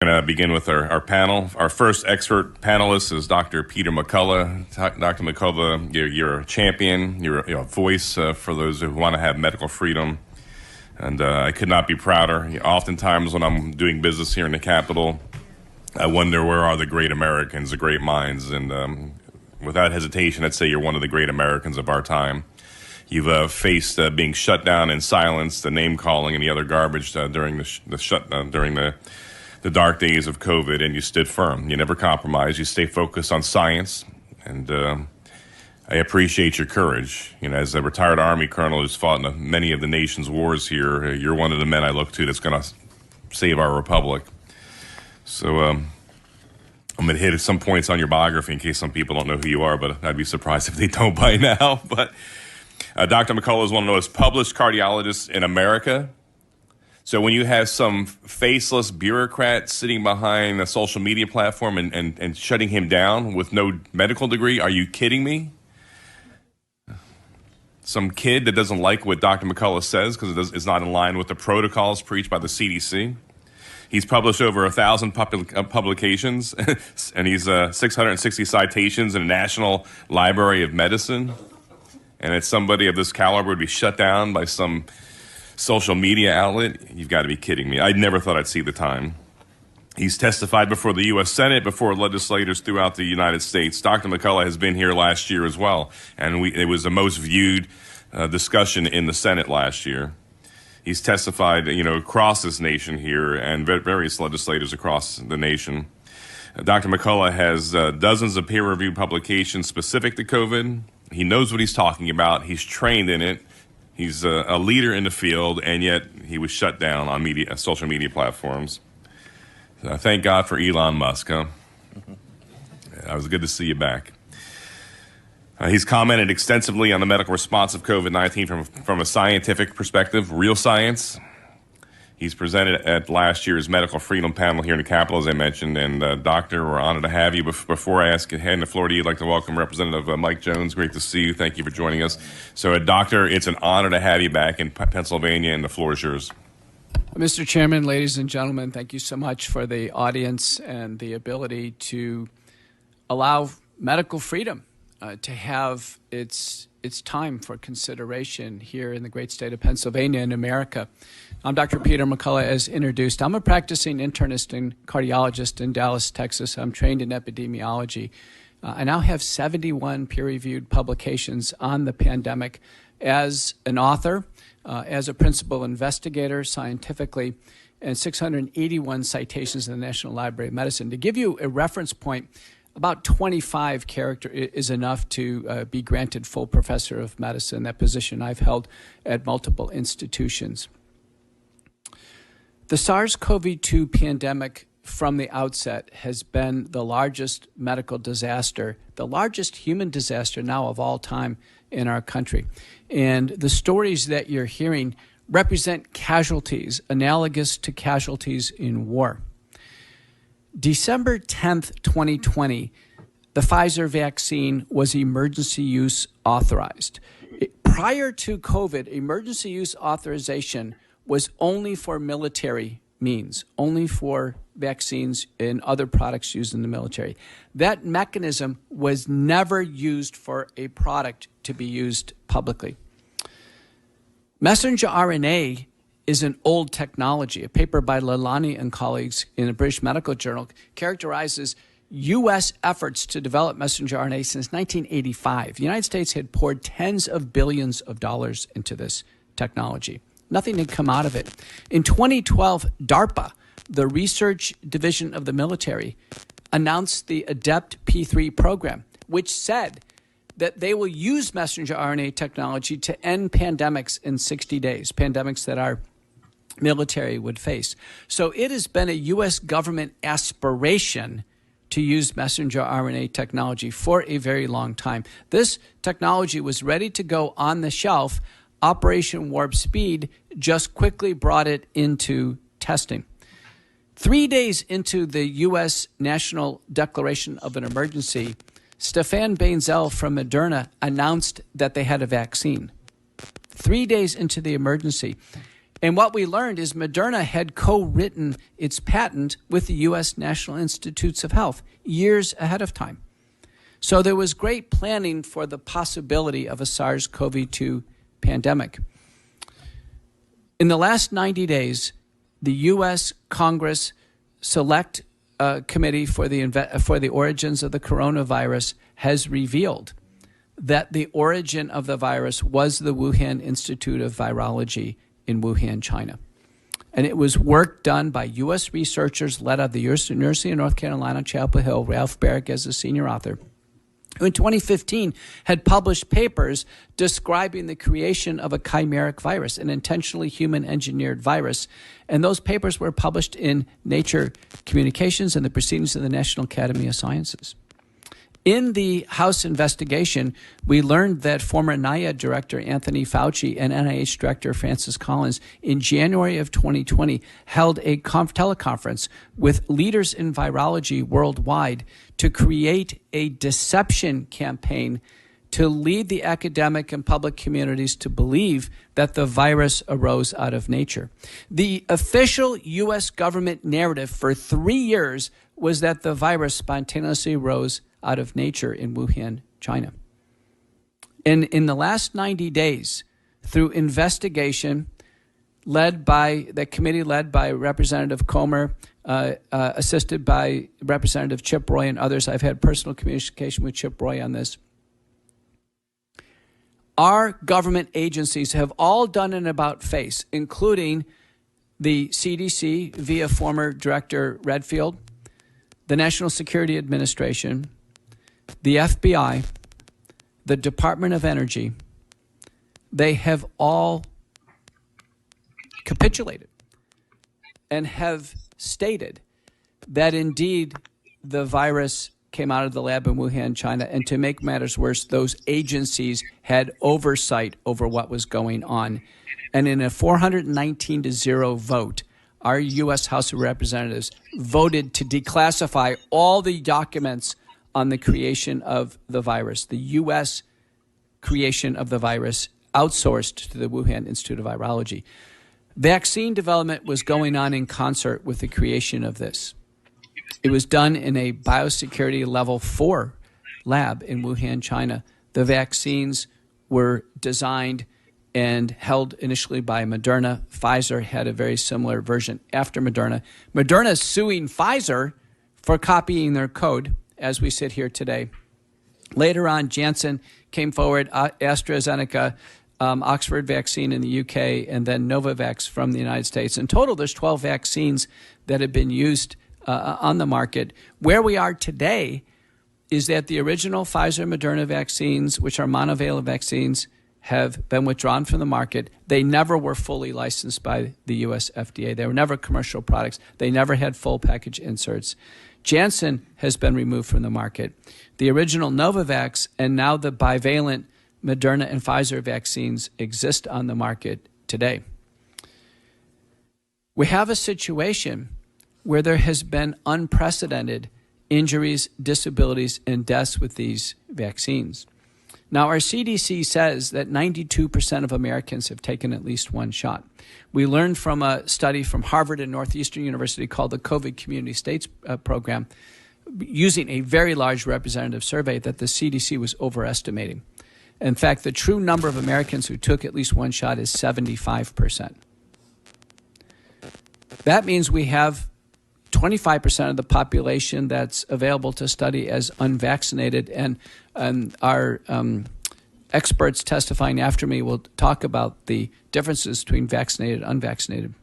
We're going to begin with our panel. Our first expert panelist is Dr. Peter McCullough. Dr. McCullough, you're a champion. You're a voice for those who want to have medical freedom. And I could not be prouder. Oftentimes when I'm doing business here in the Capitol, I wonder where are the great Americans, the great minds. And without hesitation, I'd say you're one of the great Americans of our time. You've faced being shut down and silenced, the name calling and the other garbage during the dark days of COVID, and you stood firm. You never compromised. You stay focused on science, and I appreciate your courage. You know, as a retired Army colonel who's fought in many of the nation's wars here, you're one of the men I look to that's going to save our republic. So I'm going to hit some points on your biography in case some people don't know who you are, but I'd be surprised if they don't by now. But Dr. McCullough is one of the most published cardiologists in America. So when you have some faceless bureaucrat sitting behind a social media platform and shutting him down with no medical degree, are you kidding me? Some kid that doesn't like what Dr. McCullough says because it's not in line with the protocols preached by the CDC. He's published over 1,000 publications, and he's 660 citations in the National Library of Medicine. And it's somebody of this caliber would be shut down by some social media outlet. You've got to be kidding me. I never thought I'd see the time. He's testified before the U.S. Senate, before legislators throughout the United States. Dr. McCullough has been here last year as well, and it was the most viewed discussion in the Senate last year. He's testified, across this nation here and various legislators across the nation. Dr. McCullough has dozens of peer-reviewed publications specific to COVID. He knows what he's talking about. He's trained in it. He's a leader in the field, and yet he was shut down on social media platforms. Thank God for Elon Musk, huh? It was good to see you back. He's commented extensively on the medical response of COVID-19 from a scientific perspective, real science. He's presented at last year's Medical Freedom Panel here in the Capitol, as I mentioned. And, Doctor, we're honored to have you. Before I hand the floor to you, I'd like to welcome Representative Mike Jones. Great to see you. Thank you for joining us. So, Doctor, it's an honor to have you back in Pennsylvania, and the floor is yours. Mr. Chairman, ladies and gentlemen, thank you so much for the audience and the ability to allow medical freedom to have its time for consideration here in the great state of Pennsylvania and America. I'm Dr. Peter McCullough, as introduced. I'm a practicing internist and cardiologist in Dallas, Texas. I'm trained in epidemiology. I now have 71 peer-reviewed publications on the pandemic as an author, as a principal investigator scientifically, and 681 citations in the National Library of Medicine. To give you a reference point, about 25 character is enough to be granted full professor of medicine, that position I've held at multiple institutions. The SARS-CoV-2 pandemic from the outset has been the largest medical disaster, the largest human disaster now of all time in our country. And the stories that you're hearing represent casualties analogous to casualties in war. December 10th, 2020, the Pfizer vaccine was emergency use authorized. Prior to COVID, emergency use authorization was only for military means, only for vaccines and other products used in the military. That mechanism was never used for a product to be used publicly. Messenger RNA is an old technology. A paper by Lalani and colleagues in the British Medical Journal characterizes U.S. efforts to develop messenger RNA since 1985. The United States had poured tens of billions of dollars into this technology. Nothing had come out of it. In 2012, DARPA, the research division of the military, announced the ADEPT P3 program, which said that they will use messenger RNA technology to end pandemics in 60 days, pandemics that our military would face. So it has been a U.S. government aspiration to use messenger RNA technology for a very long time. This technology was ready to go on the shelf. Operation Warp Speed just quickly brought it into testing. 3 days into the U.S. National Declaration of an Emergency, Stéphane Bancel from Moderna announced that they had a vaccine. 3 days into the emergency. And what we learned is Moderna had co-written its patent with the U.S. National Institutes of Health years ahead of time. So there was great planning for the possibility of a SARS-CoV-2 pandemic. In the last 90 days, the U.S. Congress Select Committee for the Origins of the Coronavirus has revealed that the origin of the virus was the Wuhan Institute of Virology in Wuhan, China. And it was work done by U.S. researchers led at the University of North Carolina, Chapel Hill, Ralph Barrick as the senior author, who in 2015 had published papers describing the creation of a chimeric virus, an intentionally human-engineered virus. And those papers were published in Nature Communications and the Proceedings of the National Academy of Sciences. In the House investigation, we learned that former NIAID Director Anthony Fauci and NIH Director Francis Collins in January of 2020 held a teleconference with leaders in virology worldwide to create a deception campaign to lead the academic and public communities to believe that the virus arose out of nature. The official U.S. government narrative for 3 years was that the virus spontaneously rose out of nature in Wuhan, China. And in the last 90 days, through investigation led by the committee led by Representative Comer, assisted by Representative Chip Roy and others, I've had personal communication with Chip Roy on this. Our government agencies have all done an about-face, including the CDC via former Director Redfield, the National Security Administration, the FBI, the Department of Energy. They have all capitulated and have stated that indeed the virus came out of the lab in Wuhan, China, and to make matters worse, those agencies had oversight over what was going on. And in a 419-0 vote, our U.S. House of Representatives voted to declassify all the documents on the creation of the virus, the U.S. creation of the virus outsourced to the Wuhan Institute of Virology. Vaccine development was going on in concert with the creation of this. It was done in a biosecurity level 4 lab in Wuhan, China. The vaccines were designed and held initially by Moderna. Pfizer had a very similar version after Moderna. Moderna is suing Pfizer for copying their code as we sit here today. Later on, Janssen came forward, AstraZeneca, Oxford vaccine in the UK, and then Novavax from the United States. In total, there's 12 vaccines that have been used on the market. Where we are today is that the original Pfizer Moderna vaccines, which are monovalent vaccines, have been withdrawn from the market. They never were fully licensed by the U.S. FDA. They were never commercial products. They never had full package inserts. Janssen has been removed from the market. The original Novavax and now the bivalent Moderna and Pfizer vaccines exist on the market today. We have a situation where there has been unprecedented injuries, disabilities, and deaths with these vaccines. Now, our CDC says that 92% of Americans have taken at least one shot. We learned from a study from Harvard and Northeastern University called the COVID Community States Program, using a very large representative survey, that the CDC was overestimating. In fact, the true number of Americans who took at least one shot is 75%. That means we have 25% of the population that's available to study as unvaccinated, and our experts testifying after me will talk about the differences between vaccinated and unvaccinated.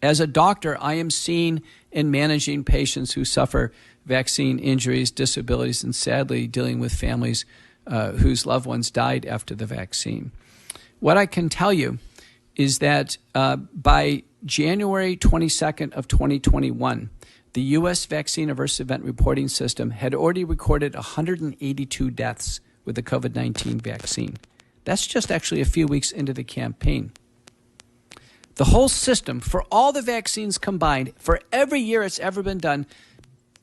As a doctor, I am seeing and managing patients who suffer vaccine injuries, disabilities, and sadly dealing with families whose loved ones died after the vaccine. What I can tell you is that by January 22nd of 2021, the U.S. Vaccine Adverse Event Reporting System had already recorded 182 deaths with the COVID-19 vaccine. That's just actually a few weeks into the campaign. The whole system, for all the vaccines combined, for every year it's ever been done,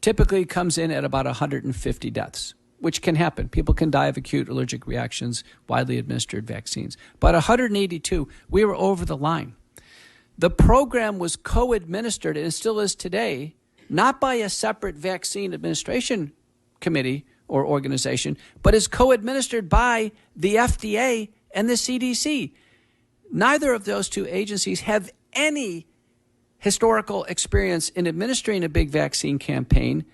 typically comes in at about 150 deaths, which can happen. People can die of acute allergic reactions, widely administered vaccines. But 182, we were over the line. The program was co-administered, and it still is today, not by a separate vaccine administration committee or organization, but is co-administered by the FDA and the CDC. Neither of those two agencies have any historical experience in administering a big vaccine campaign.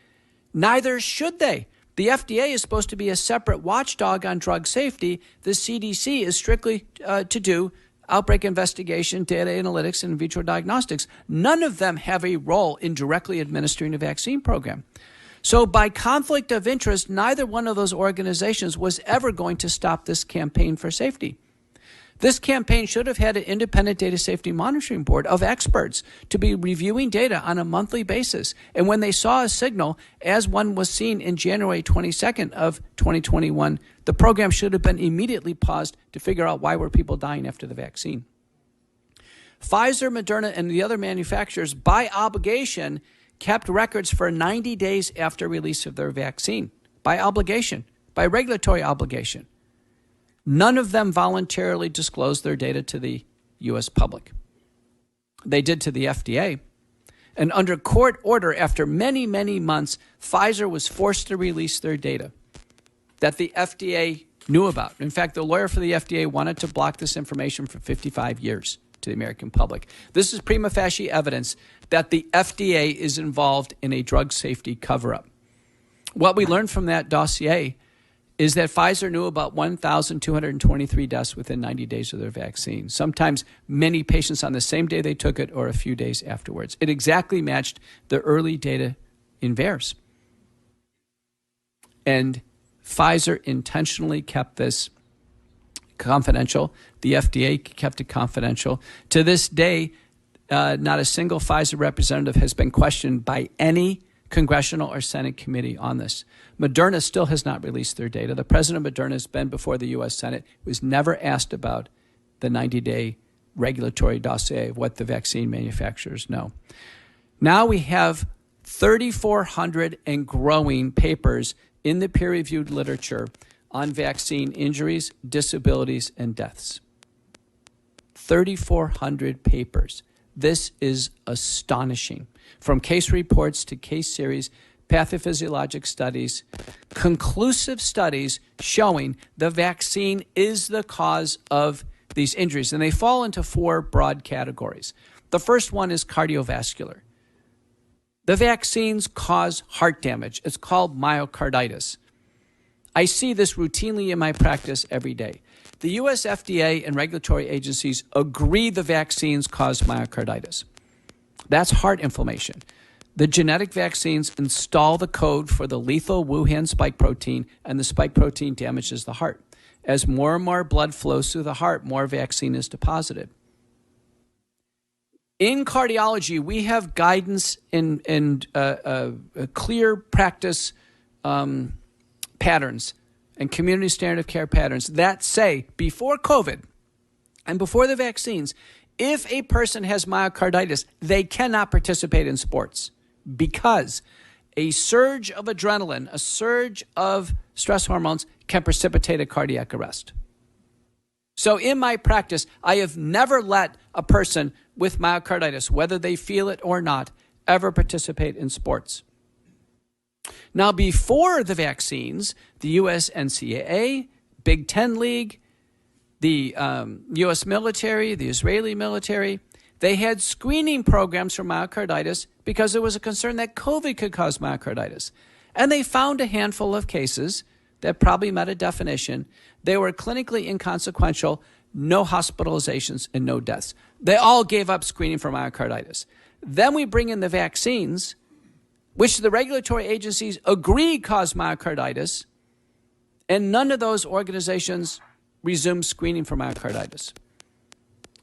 Neither should they. The FDA is supposed to be a separate watchdog on drug safety. The CDC is strictly to do outbreak investigation, data analytics, and in vitro diagnostics. None of them have a role in directly administering a vaccine program. So by conflict of interest, neither one of those organizations was ever going to stop this campaign for safety. This campaign should have had an independent data safety monitoring board of experts to be reviewing data on a monthly basis. And when they saw a signal, as one was seen in January 22nd of 2021, the program should have been immediately paused to figure out why were people dying after the vaccine. Pfizer, Moderna, and the other manufacturers, by obligation, kept records for 90 days after release of their vaccine. By obligation, by regulatory obligation. None of them voluntarily disclosed their data to the U.S. public. They did to the FDA. And under court order, after many, many months, Pfizer was forced to release their data that the FDA knew about. In fact, the lawyer for the FDA wanted to block this information for 55 years to the American public. This is prima facie evidence that the FDA is involved in a drug safety cover-up. What we learned from that dossier is that Pfizer knew about 1,223 deaths within 90 days of their vaccine, sometimes many patients on the same day they took it or a few days afterwards. It exactly matched the early data in VAERS. And Pfizer intentionally kept this confidential. The FDA kept it confidential. To this day, not a single Pfizer representative has been questioned by any congressional or Senate committee on this. Moderna still has not released their data. The president of Moderna has been before the U.S. Senate, was never asked about the 90-day regulatory dossier of what the vaccine manufacturers know. Now we have 3,400 and growing papers in the peer-reviewed literature on vaccine injuries, disabilities, and deaths. 3,400 papers. This is astonishing. From case reports to case series, pathophysiologic studies, conclusive studies showing the vaccine is the cause of these injuries. And they fall into four broad categories. The first one is cardiovascular. The vaccines cause heart damage. It's called myocarditis. I see this routinely in my practice every day. The U.S. FDA and regulatory agencies agree the vaccines cause myocarditis. That's heart inflammation. The genetic vaccines install the code for the lethal Wuhan spike protein, and the spike protein damages the heart. As more and more blood flows through the heart, more vaccine is deposited. In cardiology, we have guidance and clear practice patterns and community standard of care patterns that say before COVID and before the vaccines, if a person has myocarditis, they cannot participate in sports because a surge of adrenaline, a surge of stress hormones can precipitate a cardiac arrest. So in my practice, I have never let a person with myocarditis, whether they feel it or not, ever participate in sports. Now, before the vaccines, the U.S. NCAA, Big Ten League, the U.S. military, the Israeli military, they had screening programs for myocarditis because there was a concern that COVID could cause myocarditis. And they found a handful of cases that probably met a definition. They were clinically inconsequential, no hospitalizations, and no deaths. They all gave up screening for myocarditis. Then we bring in the vaccines, which the regulatory agencies agree cause myocarditis, and none of those organizations resumed screening for myocarditis.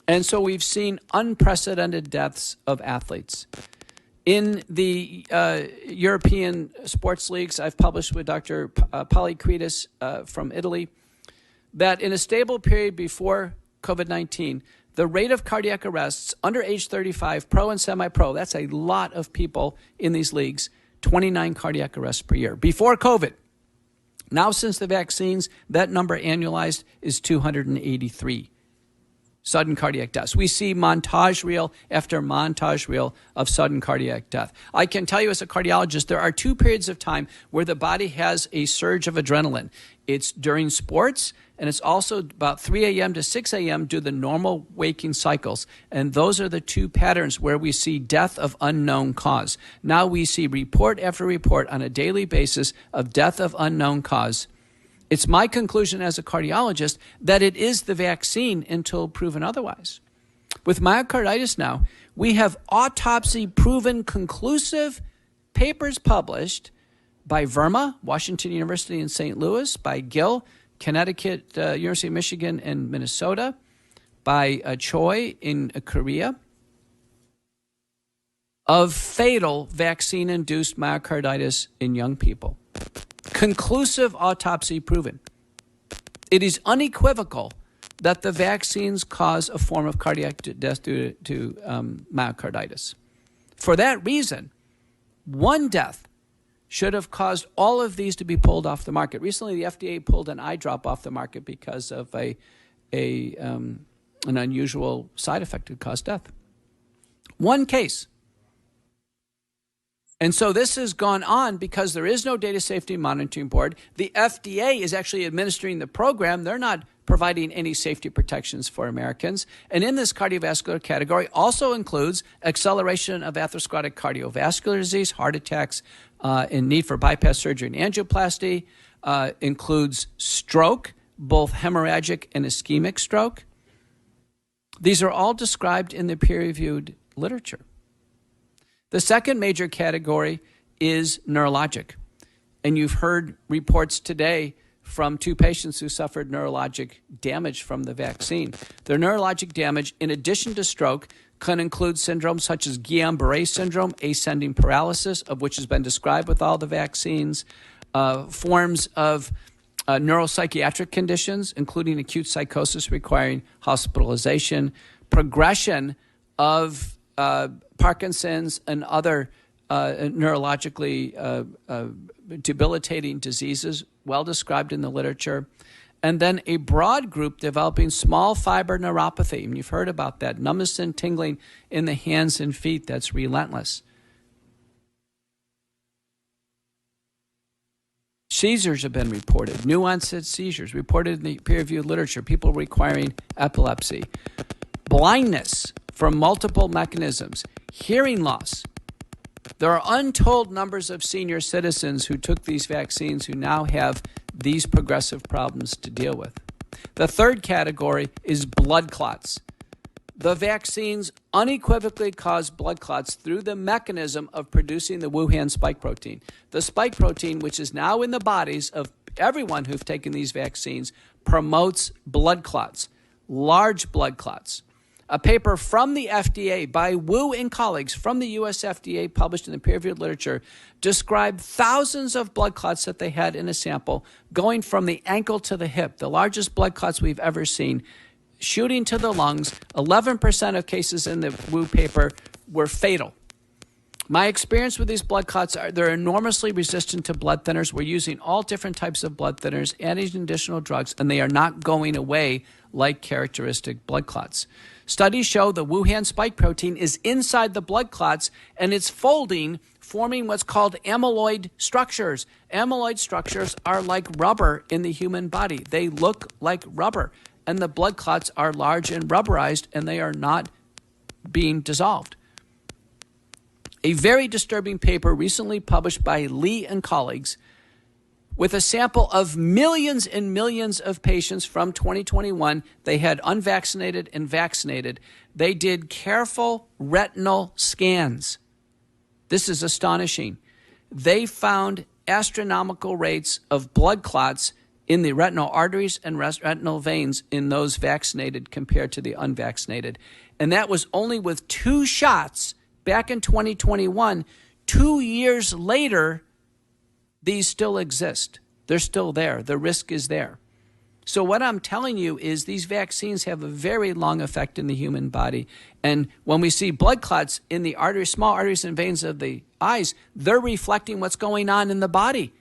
And so we've seen unprecedented deaths of athletes. In the European sports leagues, I've published with Dr. Polykritis from Italy that in a stable period before COVID-19, the rate of cardiac arrests under age 35, pro and semi-pro, that's a lot of people in these leagues, 29 cardiac arrests per year. Before COVID, now since the vaccines, that number annualized is 283. sudden cardiac deaths. We see montage reel after montage reel of sudden cardiac death. I can tell you as a cardiologist, there are 2 periods of time where the body has a surge of adrenaline. It's during sports, and it's also about 3 a.m. to 6 a.m. do the normal waking cycles. And those are the 2 patterns where we see death of unknown cause. Now we see report after report on a daily basis of death of unknown cause. It's my conclusion as a cardiologist that it is the vaccine until proven otherwise. With myocarditis now, we have autopsy-proven conclusive papers published by Verma, Washington University in St. Louis, by Gill, Connecticut, University of Michigan and Minnesota, by Choi in Korea, of fatal vaccine-induced myocarditis in young people. Conclusive autopsy proven. It is unequivocal that the vaccines cause a form of cardiac death due to myocarditis. For that reason, one death should have caused all of these to be pulled off the market. Recently, the FDA pulled an eye drop off the market because of an unusual side effect that caused death. One case. And so this has gone on because there is no data safety monitoring board. The FDA is actually administering the program. They're not providing any safety protections for Americans. And in this cardiovascular category also includes acceleration of atherosclerotic cardiovascular disease, heart attacks, and need for bypass surgery and angioplasty, includes stroke, both hemorrhagic and ischemic stroke. These are all described in the peer-reviewed literature. The second major category is neurologic. And you've heard reports today from 2 patients who suffered neurologic damage from the vaccine. Their neurologic damage, in addition to stroke, can include syndromes such as Guillain-Barré syndrome, ascending paralysis, of which has been described with all the vaccines, forms of neuropsychiatric conditions, including acute psychosis requiring hospitalization, progression of Parkinson's and other neurologically debilitating diseases, well described in the literature. And then a broad group developing small fiber neuropathy. And you've heard about that. Numbness and tingling in the hands and feet that's relentless. Seizures have been reported. New onset seizures reported in the peer-reviewed literature. People requiring epilepsy. Blindness from multiple mechanisms. Hearing loss. There are untold numbers of senior citizens who took these vaccines who now have these progressive problems to deal with. The third category is blood clots. The vaccines unequivocally cause blood clots through the mechanism of producing the Wuhan spike protein. The spike protein, which is now in the bodies of everyone who've taken these vaccines, promotes blood clots, large blood clots. A paper from the FDA by Wu and colleagues from the US FDA published in the peer-reviewed literature described thousands of blood clots that they had in a sample going from the ankle to the hip, the largest blood clots we've ever seen, shooting to the lungs. 11% of cases in the Wu paper were fatal. My experience with these blood clots are they're enormously resistant to blood thinners. We're using all different types of blood thinners, adding additional drugs, and they are not going away like characteristic blood clots. Studies show the Wuhan spike protein is inside the blood clots and it's folding, forming what's called amyloid structures. Amyloid structures are like rubber in the human body. They look like rubber, and the blood clots are large and rubberized, and they are not being dissolved. A very disturbing paper recently published by Lee and colleagues with a sample of millions and millions of patients from 2021. They had unvaccinated and vaccinated. They did careful retinal scans. This is astonishing. They found astronomical rates of blood clots in the retinal arteries and retinal veins in those vaccinated compared to the unvaccinated. And that was only with 2 shots back in 2021. 2 years later, these still exist. They're still there. The risk is there. So what I'm telling you is these vaccines have a very long effect in the human body. And when we see blood clots in the arteries, small arteries and veins of the eyes, they're reflecting what's going on in the body.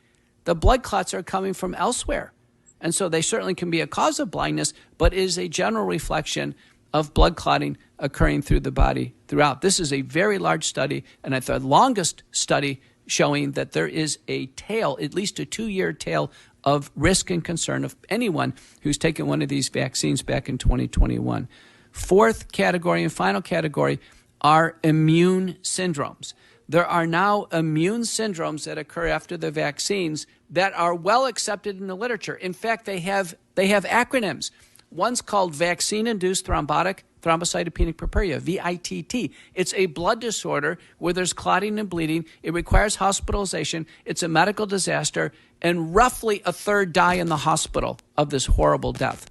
The blood clots are coming from elsewhere. And so they certainly can be a cause of blindness, but is a general reflection of blood clotting occurring through the body throughout. This is a very large study, and it's the longest study showing that there is a tail, at least a 2-year tail, of risk and concern of anyone who's taken one of these vaccines back in 2021. Fourth category and final category are immune syndromes. There are now immune syndromes that occur after the vaccines that are well accepted in the literature. In fact, they have acronyms. One's called vaccine-induced thrombocytopenic purpura, VITT. It's a blood disorder where there's clotting and bleeding. It requires hospitalization. It's a medical disaster, and roughly a third die in the hospital of this horrible death.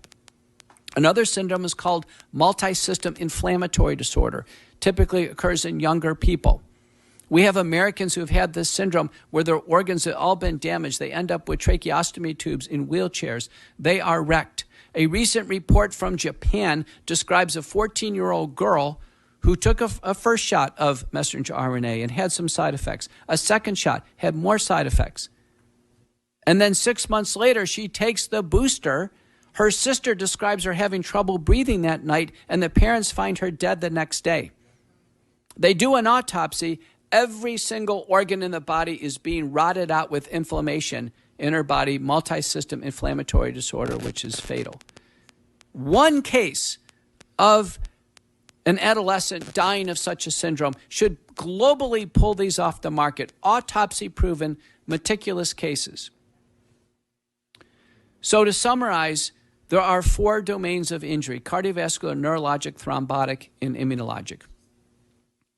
Another syndrome is called multi-system inflammatory disorder. Typically occurs in younger people. We have Americans who have had this syndrome where their organs have all been damaged. They end up with tracheostomy tubes in wheelchairs. They are wrecked. A recent report from Japan describes a 14-year-old girl who took a first shot of messenger RNA and had some side effects. A second shot had more side effects. And then 6 months later, she takes the booster. Her sister describes her having trouble breathing that night, and the parents find her dead the next day. They do an autopsy. Every single organ in the body is being rotted out with inflammation in her body, multi-system inflammatory disorder, which is fatal. One case of an adolescent dying of such a syndrome should globally pull these off the market. Autopsy-proven, meticulous cases. So to summarize, there are 4 domains of injury: cardiovascular, neurologic, thrombotic, and immunologic.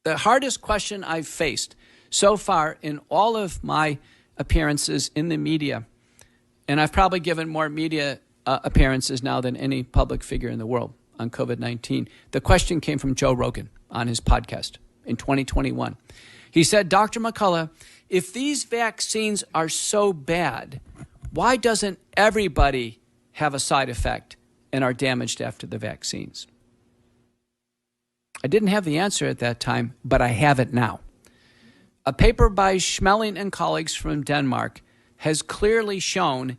The hardest question I've faced so far in all of my appearances in the media, and I've probably given more media appearances now than any public figure in the world on COVID-19. The question came from Joe Rogan on his podcast in 2021. He said, Dr. McCullough, if these vaccines are so bad, why doesn't everybody have a side effect and are damaged after the vaccines? I didn't have the answer at that time, but I have it now. A paper by Schmeling and colleagues from Denmark has clearly shown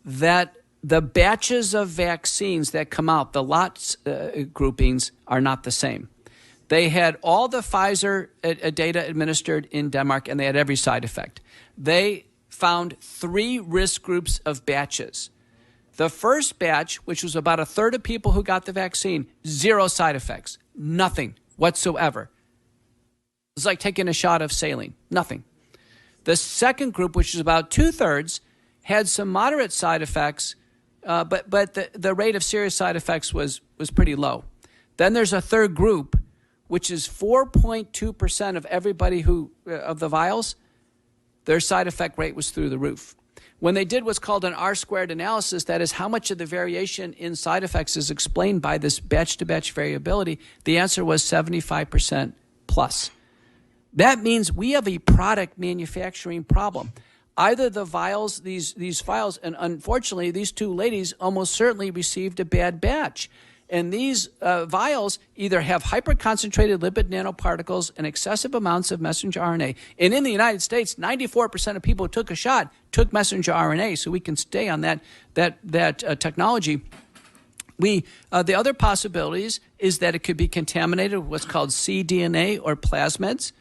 that the batches of vaccines that come out, the lots groupings, are not the same. They had all the Pfizer data administered in Denmark, and they had every side effect. They found 3 risk groups of batches. The first batch, which was about a third of people who got the vaccine, 0 side effects, nothing whatsoever. It's like taking a shot of saline, nothing. The second group, which is about 2/3, had some moderate side effects, but the rate of serious side effects was pretty low. Then there's a third group, which is 4.2% of everybody of the vials, their side effect rate was through the roof. When they did what's called an R-squared analysis, that is how much of the variation in side effects is explained by this batch-to-batch variability, the answer was 75% plus. That means we have a product manufacturing problem. Either the vials, these vials, and unfortunately, these 2 ladies almost certainly received a bad batch. And these vials either have hyperconcentrated lipid nanoparticles and excessive amounts of messenger RNA. And in the United States, 94% of people who took a shot took messenger RNA, so we can stay on that technology. The other possibilities is that it could be contaminated with what's called cDNA or plasmids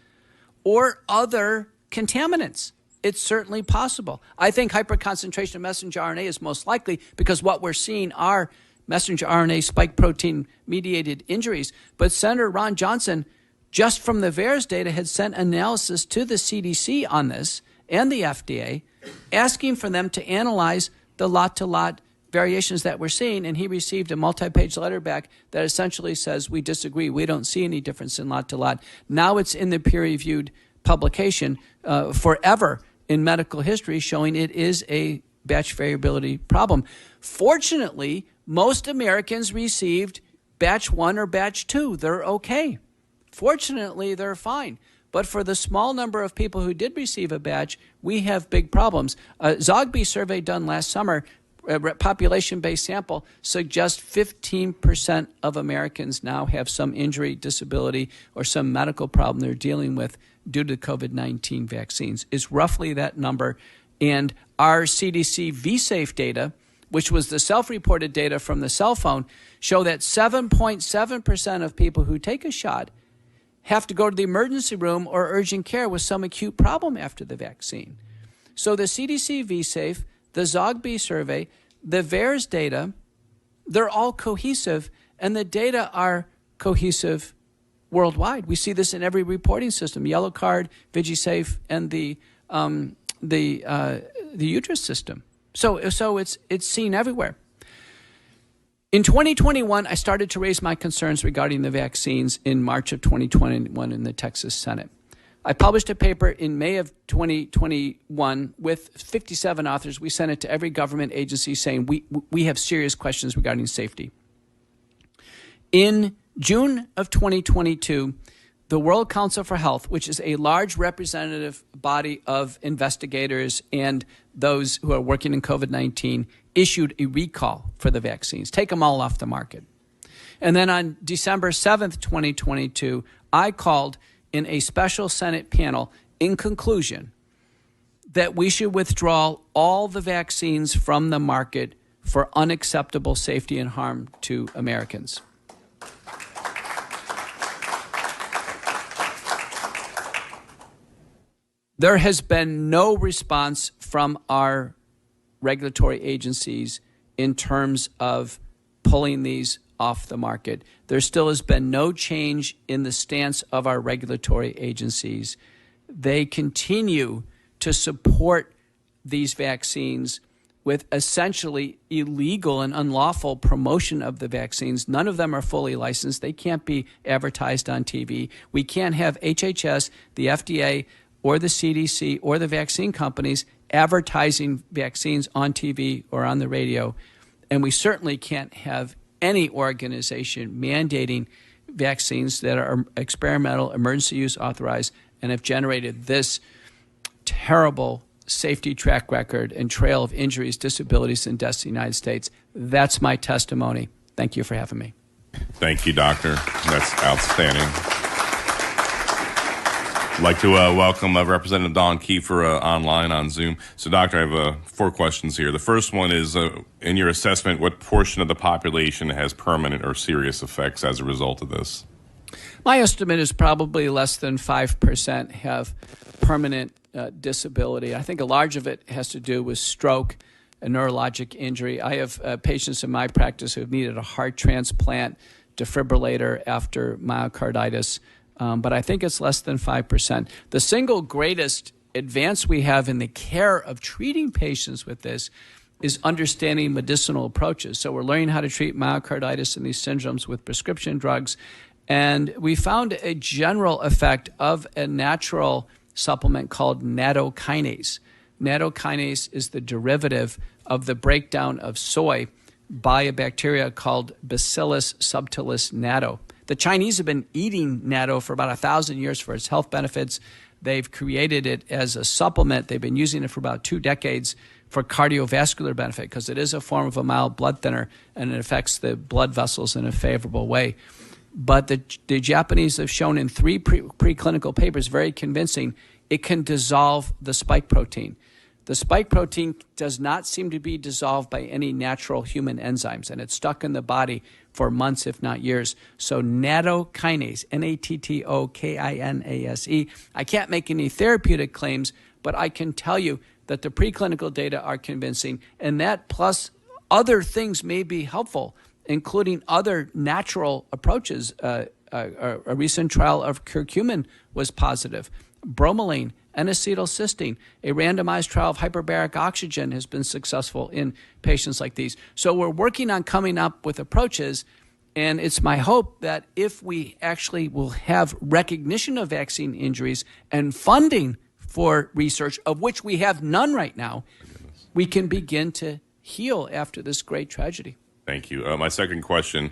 or other contaminants. It's certainly possible. I think hyperconcentration of messenger RNA is most likely because what we're seeing are messenger RNA spike protein mediated injuries. But Senator Ron Johnson, just from the VAERS data, had sent analysis to the CDC on this and the FDA, asking for them to analyze the lot-to-lot variations that we're seeing, and he received a multi-page letter back that essentially says, we disagree, we don't see any difference in lot-to-lot. Now it's in the peer-reviewed publication forever in medical history showing it is a batch variability problem. Fortunately, most Americans received batch 1 or batch 2. They're okay. Fortunately, they're fine. But for the small number of people who did receive a batch, we have big problems. Zogby survey done last summer, a population-based sample, suggests 15% of Americans now have some injury, disability, or some medical problem they're dealing with due to COVID-19 vaccines. It's roughly that number. And our CDC VSafe data which was the self-reported data from the cell phone, show that 7.7% of people who take a shot have to go to the emergency room or urgent care with some acute problem after the vaccine. So the CDC VSafe, the ZOGB survey, the VAERS data, they're all cohesive, and the data are cohesive worldwide. We see this in every reporting system: Yellow Card, VigiSafe, and the uterus system. So it's seen everywhere. In 2021, I started to raise my concerns regarding the vaccines in March of 2021 in the Texas Senate. I published a paper in May of 2021 with 57 authors. We sent it to every government agency saying we have serious questions regarding safety. In June of 2022, the World Council for Health, which is a large representative body of investigators and those who are working in COVID-19, issued a recall for the vaccines. Take them all off the market. And then on December 7th, 2022, I called in a special Senate panel in conclusion that we should withdraw all the vaccines from the market for unacceptable safety and harm to Americans. There has been no response from our regulatory agencies in terms of pulling these off the market. There still has been no change in the stance of our regulatory agencies. They continue to support these vaccines with essentially illegal and unlawful promotion of the vaccines. None of them are fully licensed. They can't be advertised on TV. We can't have HHS, the FDA, or the CDC, or the vaccine companies advertising vaccines on TV or on the radio. And we certainly can't have any organization mandating vaccines that are experimental, emergency use authorized, and have generated this terrible safety track record and trail of injuries, disabilities, and deaths in the United States. That's my testimony. Thank you for having me. Thank you, Doctor. That's outstanding. I'd like to welcome Representative Don Kiefer online on Zoom. So, Doctor, I have 4 questions here. The first one is, in your assessment, what portion of the population has permanent or serious effects as a result of this? My estimate is probably less than 5% have permanent disability. I think a large of it has to do with stroke, a neurologic injury. I have patients in my practice who have needed a heart transplant, defibrillator after myocarditis. But I think it's less than 5%. The single greatest advance we have in the care of treating patients with this is understanding medicinal approaches. So we're learning how to treat myocarditis and these syndromes with prescription drugs. And we found a general effect of a natural supplement called nattokinase. Nattokinase is the derivative of the breakdown of soy by a bacteria called Bacillus subtilis natto. The Chinese have been eating natto for about 1,000 years for its health benefits. They've created it as a supplement. They've been using it for about 2 decades for cardiovascular benefit because it is a form of a mild blood thinner and it affects the blood vessels in a favorable way. But the Japanese have shown in 3 preclinical papers, very convincing, it can dissolve the spike protein. The spike protein does not seem to be dissolved by any natural human enzymes, and it's stuck in the body for months, if not years. So nattokinase, Nattokinase. I can't make any therapeutic claims, but I can tell you that the preclinical data are convincing, and that plus other things may be helpful, including other natural approaches. A recent trial of curcumin was positive. Bromelain, N-acetylcysteine, a randomized trial of hyperbaric oxygen has been successful in patients like these. So we're working on coming up with approaches, and it's my hope that if we actually will have recognition of vaccine injuries and funding for research, of which we have none right now, we can begin to heal after this great tragedy. Thank you. My second question,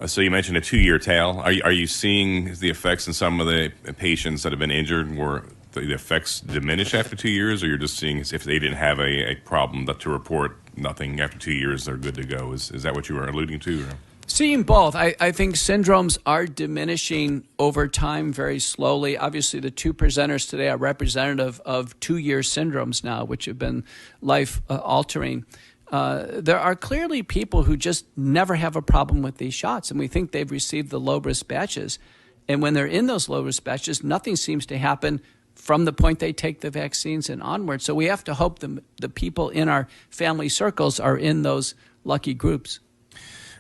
so you mentioned a 2-year tail. Are you seeing the effects in some of the patients that have been injured where the effects diminish after 2 years, or you're just seeing if they didn't have a problem that to report nothing after 2 years, they're good to go? Is that what you were alluding to? Or? Seeing both. I think syndromes are diminishing over time very slowly. Obviously, the 2 presenters today are representative of 2-year syndromes now, which have been life-altering. there are clearly people who just never have a problem with these shots, and we think they've received the low-risk batches. And when they're in those low-risk batches, nothing seems to happen from the point they take the vaccines and onward. So we have to hope the people in our family circles are in those lucky groups.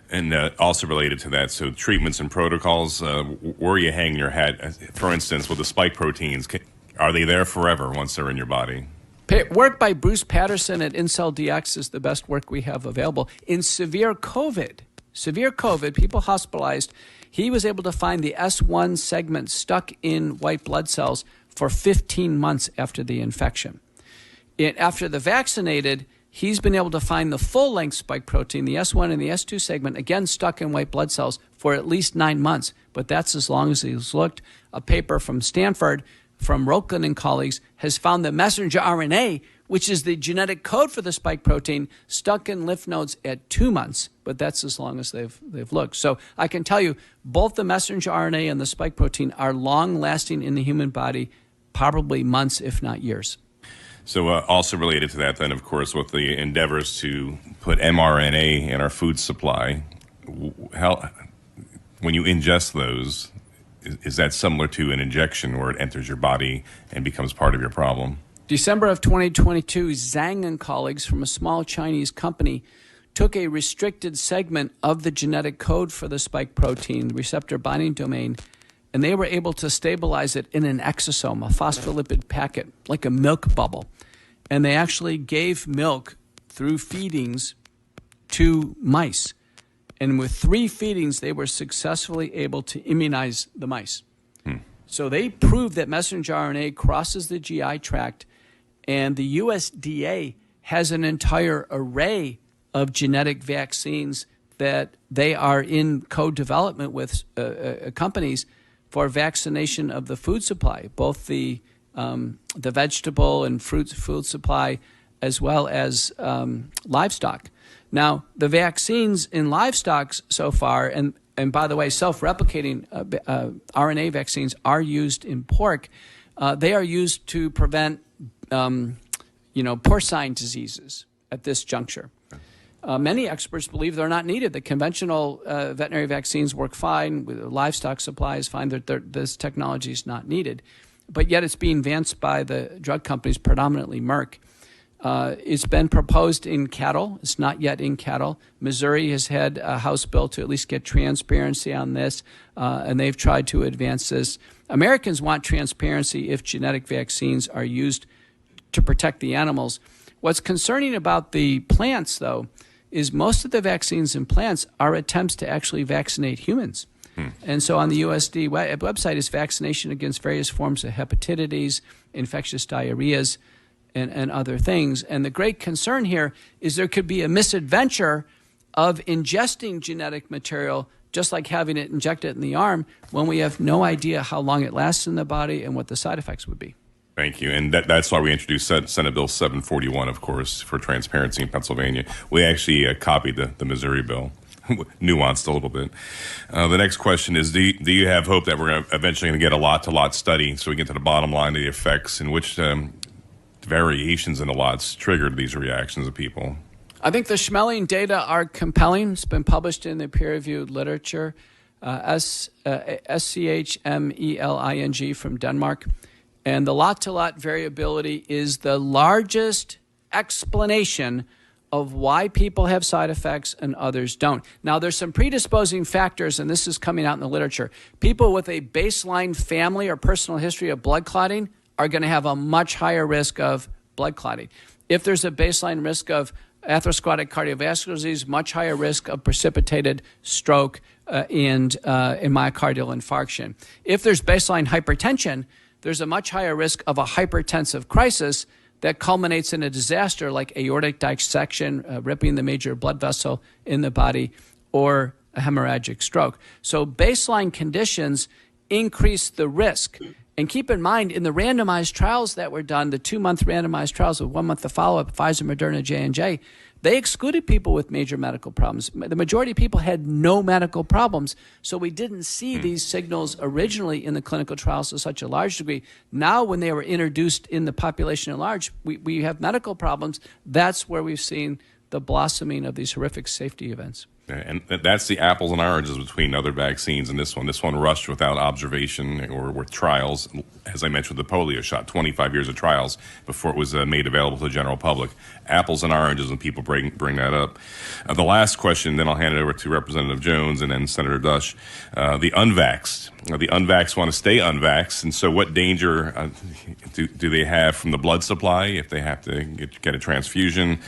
And also related to that, so treatments and protocols, where are you hanging your hat? For instance, with the spike proteins, are they there forever once they're in your body? Work by Bruce Patterson at InCellDX is the best work we have available. In severe COVID, people hospitalized, he was able to find the S1 segment stuck in white blood cells for 15 months after the infection. After the vaccinated, he's been able to find the full-length spike protein, the S1 and the S2 segment, again stuck in white blood cells for at least 9 months. But that's as long as he's looked. A paper from Stanford, from Roklin and colleagues, has found the messenger RNA, which is the genetic code for the spike protein, stuck in lymph nodes at 2 months. But that's as long as they've looked. So I can tell you, both the messenger RNA and the spike protein are long-lasting in the human body, probably months, if not years. So also related to that, then, of course, with the endeavors to put mRNA in our food supply, when you ingest those, is that similar to an injection where it enters your body and becomes part of your problem? December of 2022, Zhang and colleagues from a small Chinese company took a restricted segment of the genetic code for the spike protein, the receptor binding domain, and they were able to stabilize it in an exosome, a phospholipid packet, like a milk bubble. And they actually gave milk through feedings to mice. And with 3 feedings, they were successfully able to immunize the mice. So they proved that messenger RNA crosses the GI tract, and the USDA has an entire array of genetic vaccines that they are in co-development with companies for vaccination of the food supply, both the vegetable and food supply, as well as livestock. Now, the vaccines in livestock so far, and by the way, self-replicating RNA vaccines are used in pork. They are used to prevent, porcine diseases at this juncture. Many experts believe they're not needed. The conventional veterinary vaccines work fine. With livestock supplies, fine. This technology is not needed. But yet it's being advanced by the drug companies, predominantly Merck. It's been proposed in cattle. It's not yet in cattle. Missouri has had a House bill to at least get transparency on this, and they've tried to advance this. Americans want transparency if genetic vaccines are used to protect the animals. What's concerning about the plants, though, is most of the vaccines in plants are attempts to actually vaccinate humans. And so on the USD website is vaccination against various forms of hepatitis, infectious diarrheas, and other things. And the great concern here is there could be a misadventure of ingesting genetic material, just like having it injected in the arm, when we have no idea how long it lasts in the body and what the side effects would be. Thank you. And that's why we introduced Senate Bill 741, of course, for transparency in Pennsylvania. We actually copied the Missouri bill, nuanced a little bit. The next question is, do you have hope that we're eventually going to get a lot-to-lot study so we get to the bottom line of the effects in which variations in the lots triggered these reactions of people? I think the Schmeling data are compelling. It's been published in the peer-reviewed literature. SCHMELING from Denmark. And the lot-to-lot variability is the largest explanation of why people have side effects and others don't. Now, there's some predisposing factors, and this is coming out in the literature. People with a baseline family or personal history of blood clotting are going to have a much higher risk of blood clotting. If there's a baseline risk of atherosclerotic cardiovascular disease, much higher risk of precipitated stroke and myocardial infarction. If there's baseline hypertension, there's a much higher risk of a hypertensive crisis that culminates in a disaster like aortic dissection, ripping the major blood vessel in the body, or a hemorrhagic stroke. So baseline conditions increase the risk. And keep in mind, in the randomized trials that were done, the 2-month randomized trials with 1 month of follow-up, Pfizer, Moderna, J&J, they excluded people with major medical problems. The majority of people had no medical problems, so we didn't see these signals originally in the clinical trials to such a large degree. Now, when they were introduced in the population at large, we have medical problems. That's where we've seen the blossoming of these horrific safety events. And that's the apples and oranges between other vaccines and this one. This one rushed without observation or with trials. As I mentioned, the polio shot, 25 years of trials before it was made available to the general public. Apples and oranges, and people bring that up. The last question, then I'll hand it over to Representative Jones and then Senator Dush. The unvaxxed. The unvaxxed want to stay unvaxxed, and so what danger do they have from the blood supply if they have to get a transfusion?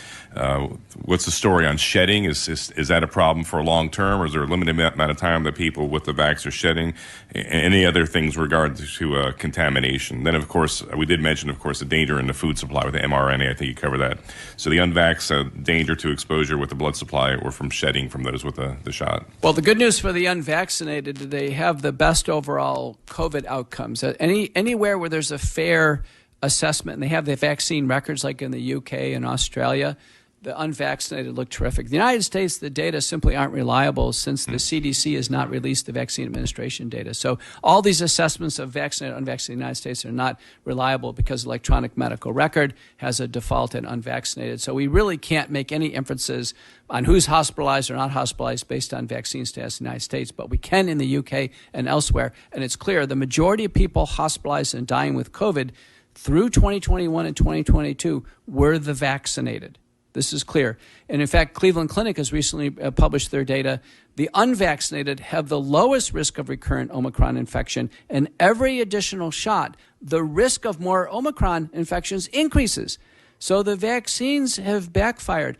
What's the story on shedding? Is that a problem for long term, or is there a limited amount of time that people with the vax are shedding? Any other things regarding to contamination? Then, of course, we did mention, of course, the danger in the food supply with the mRNA. I think you covered that. So the unvaxxed, danger to exposure with the blood supply or from shedding from those with the shot. Well, the good news for the unvaccinated, they have the best overall COVID outcomes. Anywhere where there's a fair assessment, and they have the vaccine records like in the UK and Australia, the unvaccinated look terrific. The United States, the data simply aren't reliable since the CDC has not released the vaccine administration data. So all these assessments of vaccinated, unvaccinated in the United States are not reliable because electronic medical record has a default in unvaccinated. So we really can't make any inferences on who's hospitalized or not hospitalized based on vaccine status in the United States, but we can in the UK and elsewhere. And it's clear the majority of people hospitalized and dying with COVID through 2021 and 2022 were the vaccinated. This is clear. And in fact, Cleveland Clinic has recently published their data. The unvaccinated have the lowest risk of recurrent Omicron infection, and every additional shot, the risk of more Omicron infections increases. So the vaccines have backfired.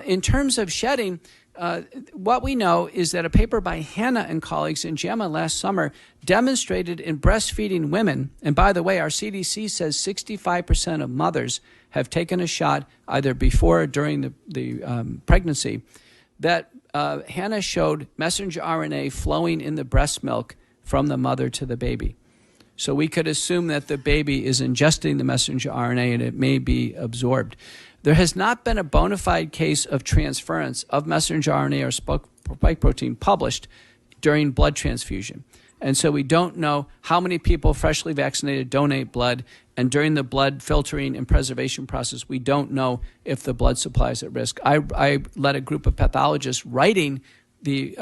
In terms of shedding, what we know is that a paper by Hanna and colleagues in JAMA last summer demonstrated in breastfeeding women, and by the way, our CDC says 65% of mothers have taken a shot either before or during the pregnancy, that Hanna showed messenger RNA flowing in the breast milk from the mother to the baby. So we could assume that the baby is ingesting the messenger RNA and it may be absorbed. There has not been a bona fide case of transference of messenger RNA or spike protein published during blood transfusion. And so we don't know how many people freshly vaccinated donate blood, and during the blood filtering and preservation process, we don't know if the blood supply is at risk. I led a group of pathologists writing the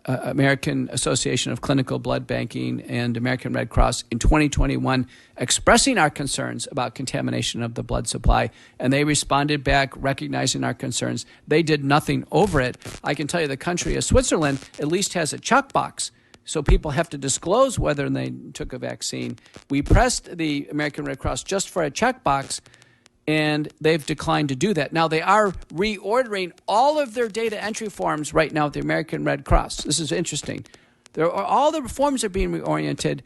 American Association of Clinical Blood Banking and American Red Cross in 2021, expressing our concerns about contamination of the blood supply, and they responded back recognizing our concerns. They did nothing over it. I can tell you the country of Switzerland at least has a checkbox, so people have to disclose whether they took a vaccine. We pressed the American Red Cross just for a checkbox, and they've declined to do that. Now, they are reordering all of their data entry forms right now at the American Red Cross. This is interesting. All the forms are being reoriented,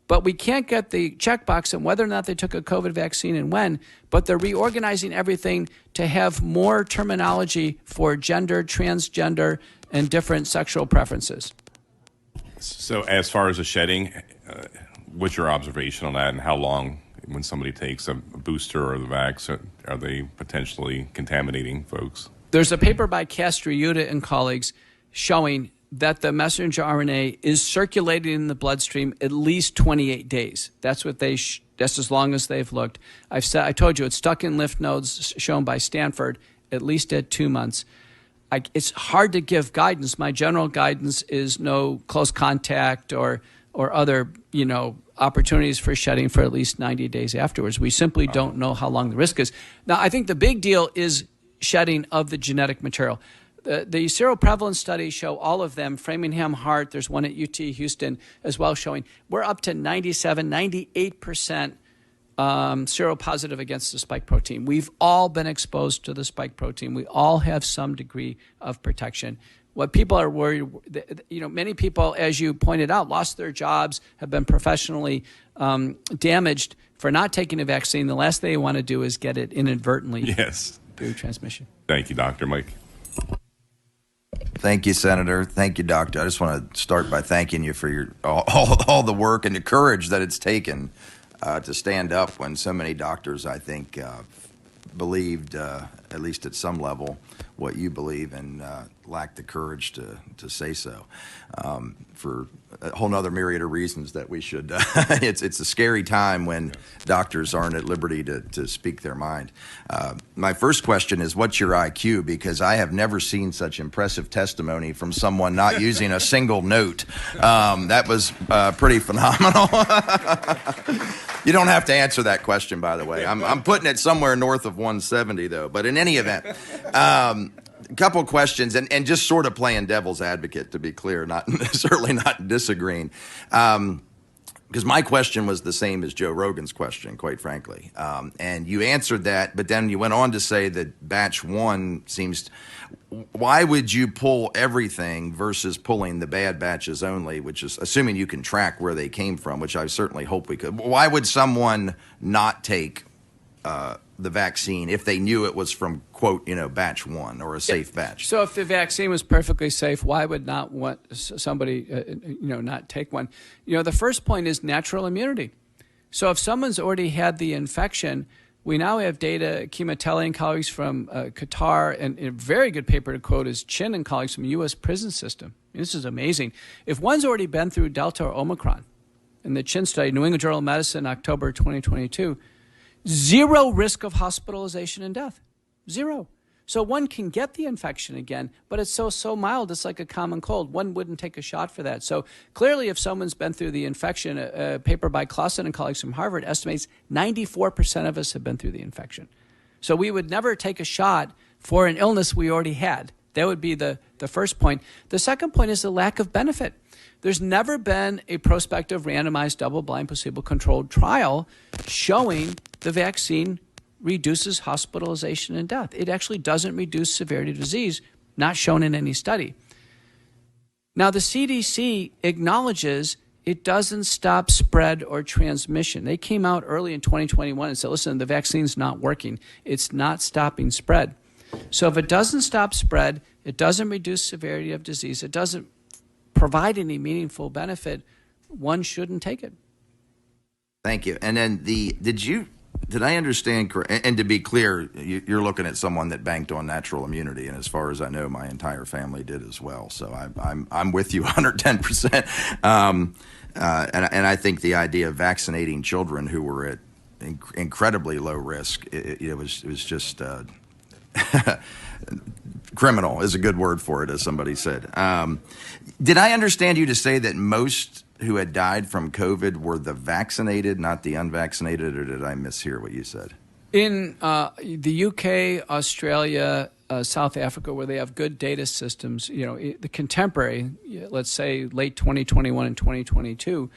but we can't get the checkbox on whether or not they took a COVID vaccine and when, but they're reorganizing everything to have more terminology for gender, transgender, and different sexual preferences. So as far as the shedding, what's your observation on that, and how long when somebody takes a booster or the vax, are they potentially contaminating folks? There's a paper by Castriuta and colleagues showing that the messenger RNA is circulating in the bloodstream at least 28 days. That's what that's as long as they've looked. I told you it's stuck in lymph nodes shown by Stanford at least at 2 months. It's hard to give guidance. My general guidance is no close contact or other, opportunities for shedding for at least 90 days afterwards. We simply don't know how long the risk is. Now, I think the big deal is shedding of the genetic material. The seroprevalence studies show all of them. Framingham Heart, there's one at UT Houston as well showing we're up to 97, 98% seropositive against the spike protein. We've all been exposed to the spike protein. We all have some degree of protection. What people are worried, many people, as you pointed out, lost their jobs, have been professionally damaged for not taking a vaccine. The last thing they want to do is get it inadvertently through transmission. Thank you, Dr. Mike. Thank you, Senator. Thank you, Doctor. I just want to start by thanking you for your all the work and the courage that it's taken to stand up when so many doctors, I think, believed, at least at some level, what you believe and lacked the courage to say so. For a whole nother myriad of reasons that we should. It's a scary time when doctors aren't at liberty to speak their mind. My first question is, what's your IQ? Because I have never seen such impressive testimony from someone not using a single note. That was pretty phenomenal. You don't have to answer that question, by the way. I'm putting it somewhere north of 170, though. But in any event, a couple questions, and just sort of playing devil's advocate, to be clear, certainly not disagreeing. Because my question was the same as Joe Rogan's question, quite frankly. And you answered that, but then you went on to say that batch one seems... Why would you pull everything versus pulling the bad batches only, which is assuming you can track where they came from, which I certainly hope we could. Why would someone not take the vaccine if they knew it was from, quote, batch one or a safe batch? So if the vaccine was perfectly safe, why would not want somebody, not take one? The first point is natural immunity. So if someone's already had the infection, we now have data, Kemotelli and colleagues from Qatar, and a very good paper to quote is Chin and colleagues from the U.S. prison system. This is amazing. If one's already been through Delta or Omicron, in the Chin study, New England Journal of Medicine, October 2022, zero risk of hospitalization and death. Zero. So one can get the infection again, but it's so mild, it's like a common cold. One wouldn't take a shot for that. So clearly, if someone's been through the infection, a paper by Clausen and colleagues from Harvard estimates 94% of us have been through the infection. So we would never take a shot for an illness we already had. That would be the first point. The second point is the lack of benefit. There's never been a prospective randomized double-blind placebo-controlled trial showing the vaccine reduces hospitalization and death. It actually doesn't reduce severity of disease, not shown in any study. Now, the CDC acknowledges it doesn't stop spread or transmission. They came out early in 2021 and said, listen, the vaccine's not working. It's not stopping spread. So if it doesn't stop spread, it doesn't reduce severity of disease, it doesn't provide any meaningful benefit, one shouldn't take it. Thank you. And then did I understand correct? And to be clear, you're looking at someone that banked on natural immunity, and as far as I know, my entire family did as well. So I'm with you 110%. And I think the idea of vaccinating children who were at incredibly low risk, it was just criminal is a good word for it, as somebody said. Did I understand you to say that most who had died from COVID were the vaccinated, not the unvaccinated, or did I mishear what you said? In the UK, Australia, South Africa, where they have good data systems, the contemporary, let's say late 2021 and 2022,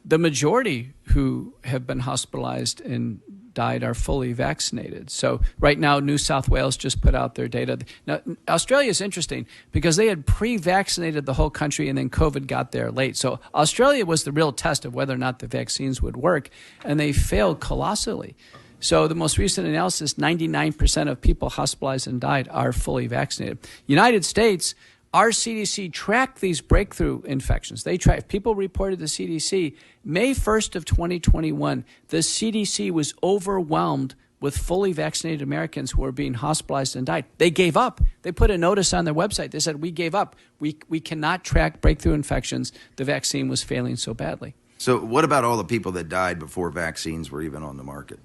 the majority who have been hospitalized and died are fully vaccinated. So right now, New South Wales just put out their data. Now, Australia is interesting because they had pre-vaccinated the whole country and then COVID got there late. So Australia was the real test of whether or not the vaccines would work, and they failed colossally. So the most recent analysis, 99% of people hospitalized and died are fully vaccinated. United States, our CDC tracked these breakthrough infections. They tracked, people reported to the CDC, May 1st of 2021, the CDC was overwhelmed with fully vaccinated Americans who were being hospitalized and died. They gave up. They put a notice on their website. They said, we gave up. We cannot track breakthrough infections. The vaccine was failing so badly. So what about all the people that died before vaccines were even on the market?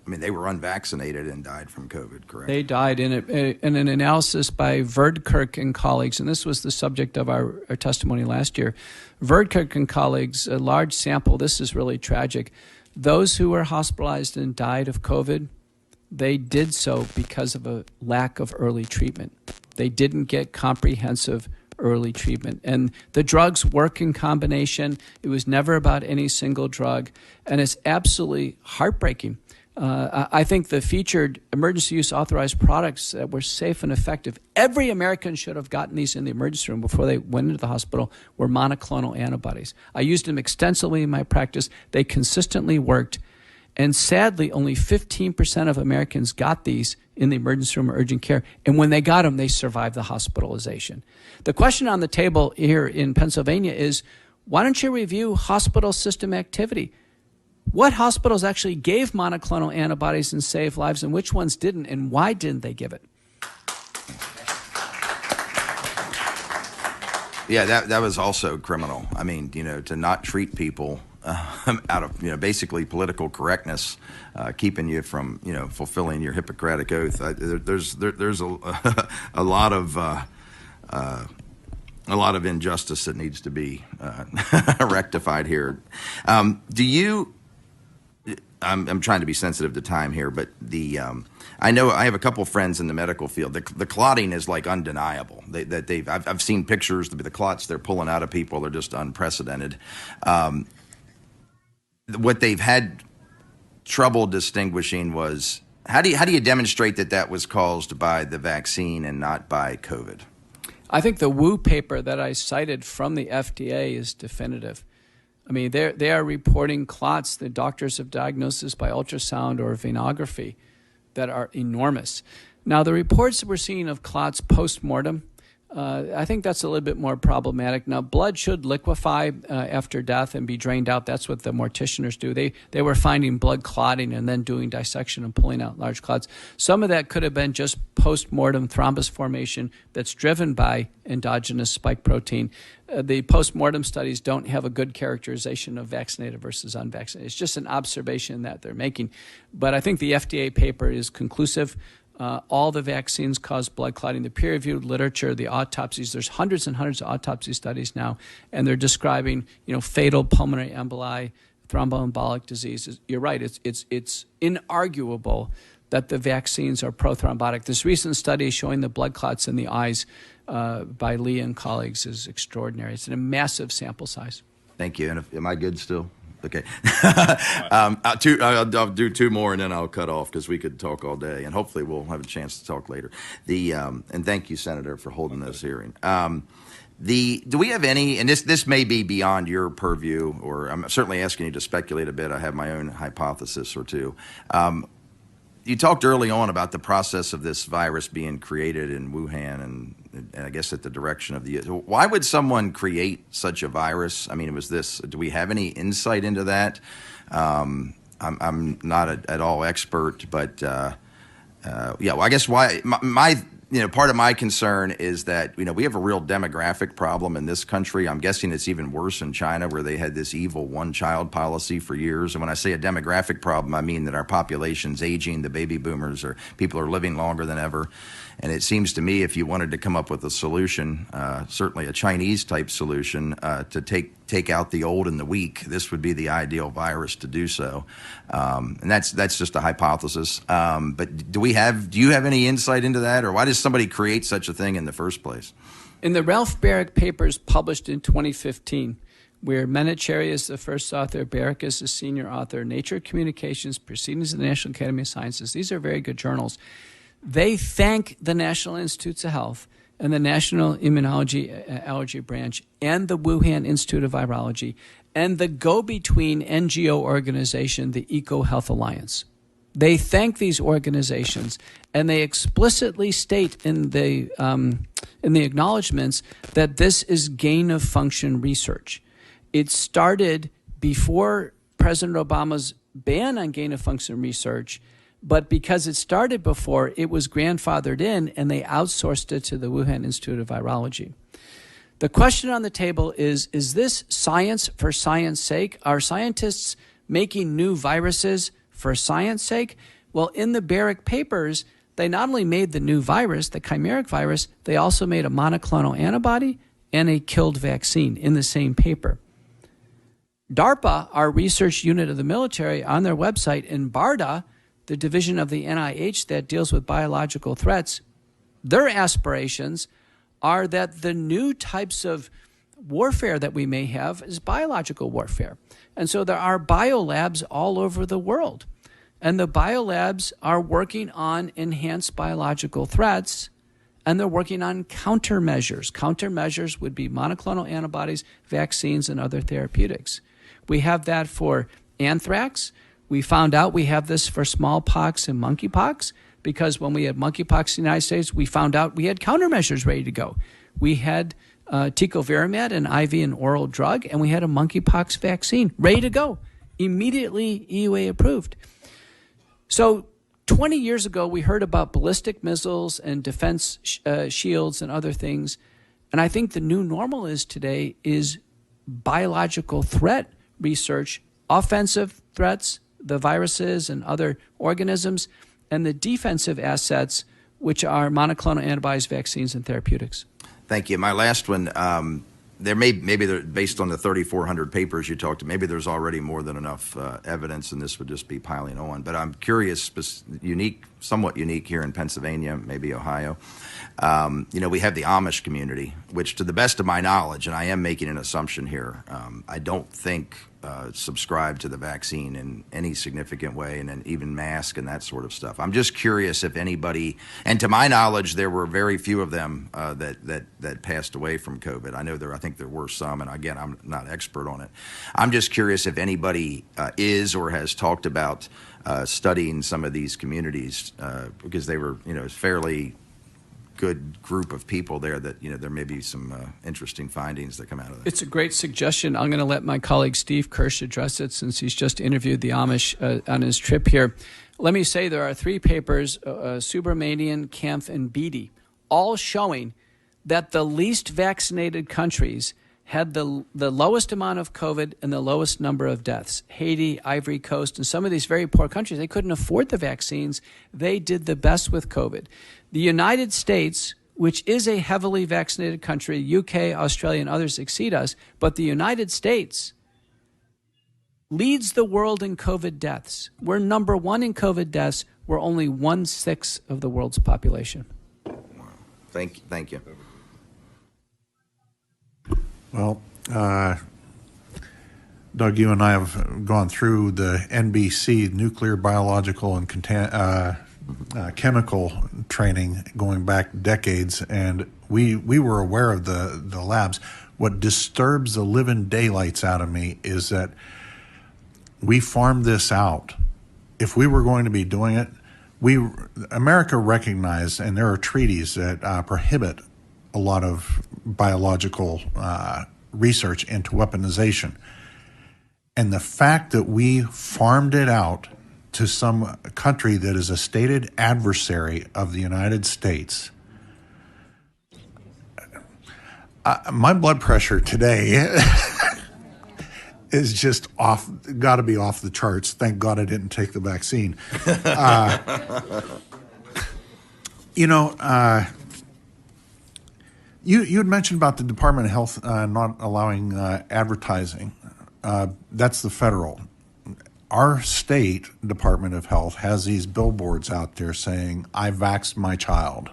I mean, they were unvaccinated and died from COVID, correct? They died in an analysis by Verdkirk and colleagues, and this was the subject of our testimony last year. Verdkirk and colleagues, a large sample, this is really tragic. Those who were hospitalized and died of COVID, they did so because of a lack of early treatment. They didn't get comprehensive early treatment. And the drugs work in combination. It was never about any single drug, and it's absolutely heartbreaking. I think the featured emergency use authorized products that were safe and effective, every American should have gotten these in the emergency room before they went into the hospital, were monoclonal antibodies. I used them extensively in my practice. They consistently worked. And sadly, only 15% of Americans got these in the emergency room or urgent care. And when they got them, they survived the hospitalization. The question on the table here in Pennsylvania is, why don't you review hospital system activity? What hospitals actually gave monoclonal antibodies and saved lives, and which ones didn't, and why didn't they give it? Yeah, that was also criminal. I mean, to not treat people out of basically political correctness, keeping you from fulfilling your Hippocratic oath. There's a lot of injustice that needs to be rectified here. I'm trying to be sensitive to time here, but I know I have a couple friends in the medical field. The clotting is like undeniable. I've seen pictures. The clots they're pulling out of people are just unprecedented. What they've had trouble distinguishing was how do you demonstrate that was caused by the vaccine and not by COVID? I think the Wu paper that I cited from the FDA is definitive. I mean, they are reporting clots that doctors have diagnosed this by ultrasound or venography that are enormous. Now, the reports that we're seeing of clots post-mortem, I think that's a little bit more problematic. Now, blood should liquefy after death and be drained out. That's what the morticianers do. They were finding blood clotting and then doing dissection and pulling out large clots. Some of that could have been just post-mortem thrombus formation that's driven by endogenous spike protein. The post-mortem studies don't have a good characterization of vaccinated versus unvaccinated. It's just an observation that they're making. But I think the FDA paper is conclusive. All the vaccines cause blood clotting. The peer-reviewed literature, the autopsies, there's hundreds and hundreds of autopsy studies now, and they're describing, fatal pulmonary emboli, thromboembolic diseases. You're right. It's inarguable that the vaccines are prothrombotic. This recent study showing the blood clots in the eyes by Lee and colleagues is extraordinary. It's in a massive sample size. Thank you. And am I good still? Okay. I'll do two more and then I'll cut off because we could talk all day, and hopefully we'll have a chance to talk later. And thank you, Senator, for holding this hearing. Do we have any, and this may be beyond your purview, or I'm certainly asking you to speculate a bit. I have my own hypothesis or two. You talked early on about the process of this virus being created in Wuhan and I guess at the direction of the, why would someone create such a virus? I mean, do we have any insight into that? I'm not at all expert, but well, I guess why my part of my concern is that, we have a real demographic problem in this country. I'm guessing it's even worse in China, where they had this evil one-child policy for years. And when I say a demographic problem, I mean that our population's aging, the baby boomers, or people are living longer than ever. And it seems to me if you wanted to come up with a solution, certainly a Chinese-type solution, to take out the old and the weak, this would be the ideal virus to do so. And that's just a hypothesis. But do you have any insight into that, or why does somebody create such a thing in the first place? In the Ralph Barrick papers published in 2015, where Menachery is the first author, Barrick is the senior author, Nature Communications, Proceedings of the National Academy of Sciences, these are very good journals. They thank the National Institutes of Health and the National Immunology Allergy Branch and the Wuhan Institute of Virology and the go-between NGO organization, the EcoHealth Alliance. They thank these organizations, and they explicitly state in the acknowledgments that this is gain-of-function research. It started before President Obama's ban on gain-of-function research, but because it started before, it was grandfathered in, and they outsourced it to the Wuhan Institute of Virology. The question on the table is this science for science sake? Are scientists making new viruses for science sake? Well, in the Barrick papers, they not only made the new virus, the chimeric virus, they also made a monoclonal antibody and a killed vaccine in the same paper. DARPA, our research unit of the military, on their website, and BARDA, the division of the NIH that deals with biological threats, their aspirations are that the new types of warfare that we may have is biological warfare. And so there are biolabs all over the world. And the biolabs are working on enhanced biological threats, and they're working on countermeasures. Countermeasures would be monoclonal antibodies, vaccines, and other therapeutics. We have that for anthrax. We found out we have this for smallpox and monkeypox, because when we had monkeypox in the United States, we found out we had countermeasures ready to go. We had tecovirimat, an IV and oral drug, and we had a monkeypox vaccine ready to go, immediately EUA approved. So 20 years ago, we heard about ballistic missiles and defense shields and other things. And I think the new normal today is biological threat research, offensive threats, the viruses and other organisms, and the defensive assets, which are monoclonal antibodies, vaccines, and therapeutics. Thank you. My last one, based on the 3,400 papers you talked to, maybe there's already more than enough evidence, and this would just be piling on. But I'm curious, somewhat unique here in Pennsylvania, maybe Ohio. We have the Amish community, which, to the best of my knowledge, and I am making an assumption here, I don't think subscribe to the vaccine in any significant way, and then even mask and that sort of stuff. I'm just curious if anybody, and to my knowledge, there were very few of them that passed away from COVID. I think there were some, and again, I'm not expert on it. I'm just curious if anybody is or has talked about studying some of these communities because they were, fairly good group of people there that, there may be some interesting findings that come out of that. It's a great suggestion. I'm going to let my colleague Steve Kirsch address it since he's just interviewed the Amish on his trip here. Let me say there are 3 papers, Subramanian, Kempf, and Beatty, all showing that the least vaccinated countries had the lowest amount of COVID and the lowest number of deaths. Haiti, Ivory Coast, and some of these very poor countries, they couldn't afford the vaccines. They did the best with COVID. The United States, which is a heavily vaccinated country, UK, Australia, and others exceed us, but the United States leads the world in COVID deaths. We're number 1 in COVID deaths. We're only 1/6 of the world's population. Wow. Thank you. Well, Doug, you and I have gone through the NBC, nuclear, biological, and chemical training going back decades, and we were aware of the labs. What disturbs the living daylights out of me is that we farmed this out. If we were going to be doing it, America recognized, and there are treaties that prohibit a lot of biological research into weaponization. And the fact that we farmed it out to some country that is a stated adversary of the United States, my blood pressure today is just got to be off the charts. Thank God I didn't take the vaccine. You had mentioned about the Department of Health not allowing advertising. That's the federal. Our state Department of Health has these billboards out there saying, "I vaxxed my child."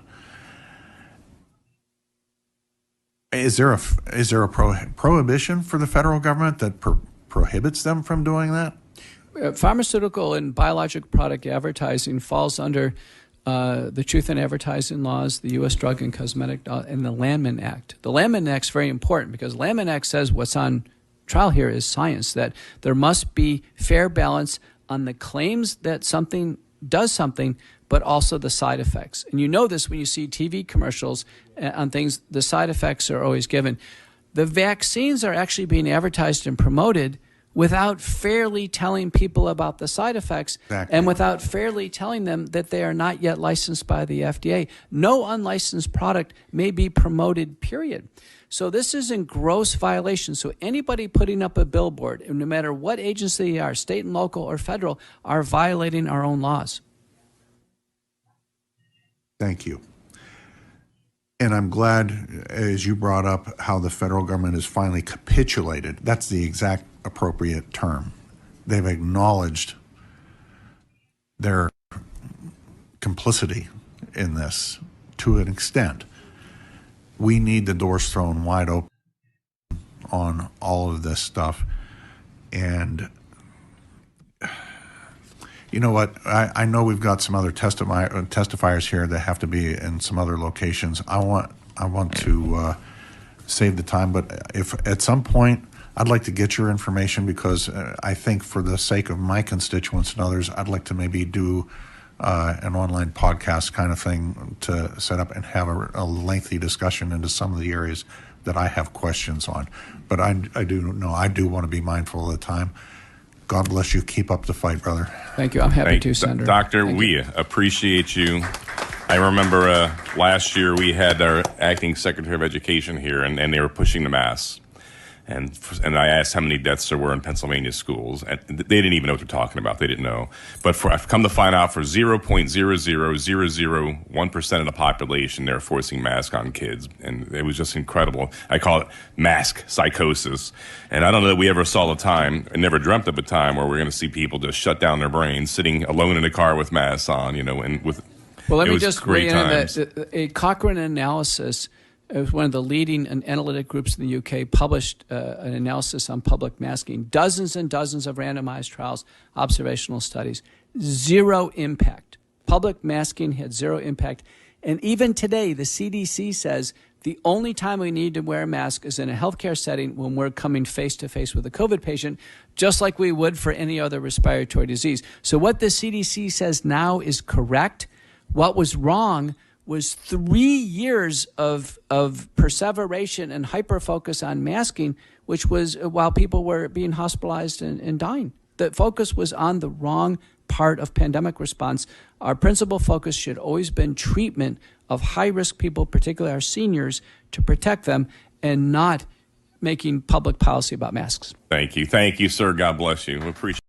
Is there a prohibition for the federal government that prohibits them from doing that? Pharmaceutical and biologic product advertising falls under the Truth in Advertising laws, the U.S. Drug and Cosmetic Law, and the Landman Act. The Landman Act is very important because Landman Act says what's on trial here is science, that there must be fair balance on the claims that something does something, but also the side effects. And you know this when you see TV commercials on things, the side effects are always given. The vaccines are actually being advertised and promoted without fairly telling people about the side effects. Exactly. And without fairly telling them that they are not yet licensed by the FDA. No unlicensed product may be promoted, period. So this is in gross violation. So anybody putting up a billboard, and no matter what agency they are, state and local or federal, are violating our own laws. Thank you. And I'm glad, as you brought up, how the federal government has finally capitulated. That's the exact appropriate term. They've acknowledged their complicity in this to an extent. We need the doors thrown wide open on all of this stuff. And you know what? I know we've got some other testifiers here that have to be in some other locations. I want to save the time, but if at some point I'd like to get your information, because I think for the sake of my constituents and others, I'd like to maybe do an online podcast kind of thing to set up and have a lengthy discussion into some of the areas that I have questions on. But I do want to be mindful of the time. God bless you. Keep up the fight, brother. Thank you. I'm happy to, Senator. Doctor, we appreciate you. I remember last year we had our acting Secretary of Education here, and they were pushing the masks. And I asked how many deaths there were in Pennsylvania schools, and they didn't even know what they're talking about. They didn't know. But I've come to find out for 0.00001% of the population, they're forcing masks on kids. And it was just incredible. I call it mask psychosis. And I don't know that we ever saw a time, I never dreamt of a time where we're going to see people just shut down their brains, sitting alone in a car with masks on, and with. Well, let it me was just great times. a Cochrane analysis. It was one of the leading analytic groups in the UK, published an analysis on public masking. Dozens and dozens of randomized trials, observational studies. Zero impact. Public masking had zero impact. And even today, the CDC says the only time we need to wear a mask is in a healthcare setting when we're coming face-to-face with a COVID patient, just like we would for any other respiratory disease. So what the CDC says now is correct. What was wrong was 3 years of perseveration and hyper-focus on masking, which was while people were being hospitalized and dying. The focus was on the wrong part of pandemic response. Our principal focus should always been treatment of high-risk people, particularly our seniors, to protect them, and not making public policy about masks. Thank you. Thank you, sir. God bless you. We appreciate